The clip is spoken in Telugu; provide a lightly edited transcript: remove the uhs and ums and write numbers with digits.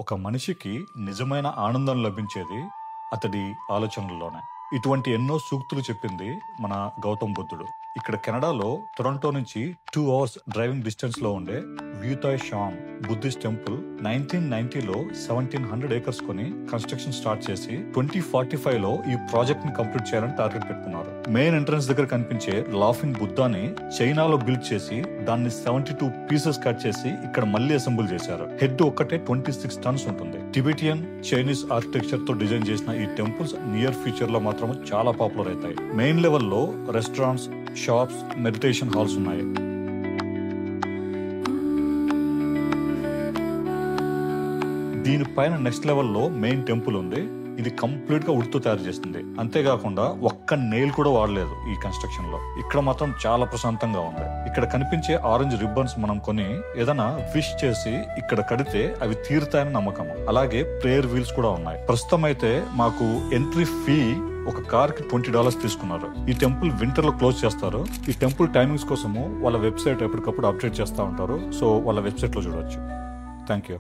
ఒక మనిషికి నిజమైన ఆనందం లభించేది అతడి ఆలోచనల్లోనే. ఇటువంటి ఎన్నో సూక్తులు చెప్పింది మన గౌతమ్ బుద్ధుడు. ఇక్కడ కెనడాలో టొరంటో నుంచి 2 hours డ్రైవింగ్ డిస్టెన్స్ లో ఉండే వ్యూతాయ్ షామ్ బుద్ధిస్ట్ టెంపుల్ 1990లో 1700 acres కొని కన్స్ట్రక్షన్ స్టార్ట్ చేసి 2045 లో ఈ ప్రాజెక్ట్ ని కంప్లీట్ చేయాలని టార్గెట్ పెట్టుకున్నారు. మెయిన్ ఎంట్రన్స్ దగ్గర కనిపించే లాఫింగ్ బుద్ధాని చైనాలో బిల్డ్ చేసి దాన్ని 72 పీసెస్ కట్ చేసి ఇక్కడ మళ్ళీ అసెంబుల్ చేశారు. హెడ్ ఒక్కటే 26 tons ఉంటుంది. టిబెటియన్ చైనీస్ ఆర్కిటెక్చర్ తో డిజైన్ చేసిన ఈ టెంపుల్స్ నియర్ ఫ్యూచర్ లో మాత్రం చాలా పాపులర్ అవుతాయి. మెయిన్ లెవెల్లో రెస్టారెంట్స్, షాప్స్, మెడిటేషన్ హాల్స్ ఉన్నాయి. దీనిపైన నెక్స్ట్ లెవెల్లో మెయిన్ టెంపుల్ ఉంది. ఇది కంప్లీట్ గా వుడ్ తో తయారు చేస్తుంది. అంతేకాకుండా ఒక్క నెయిల్ కూడా వాడలేదు ఈ కన్స్ట్రక్షన్ లో. ఇక్కడ మాత్రం చాలా ప్రశాంతంగా ఉంది. ఇక్కడ కనిపించే ఆరెంజ్ రిబ్బన్స్ మనం కొని ఏదైనా విష్ చేసి ఇక్కడ కడితే అవి తీరుతాయని నమ్మకం. అలాగే ప్రేయర్ వీల్స్ కూడా ఉన్నాయి. ప్రస్తుతం అయితే మాకు ఎంట్రీ ఫీ ఒక కార్ కి $20 తీసుకున్నారు. ఈ టెంపుల్ వింటర్ లో క్లోజ్ చేస్తారు. ఈ టెంపుల్ టైమింగ్స్ కోసము వాళ్ళ వెబ్సైట్ ఎప్పటికప్పుడు అప్డేట్ చేస్తూ ఉంటారు. సో వాళ్ళ వెబ్సైట్ లో చూడొచ్చు. Thank you.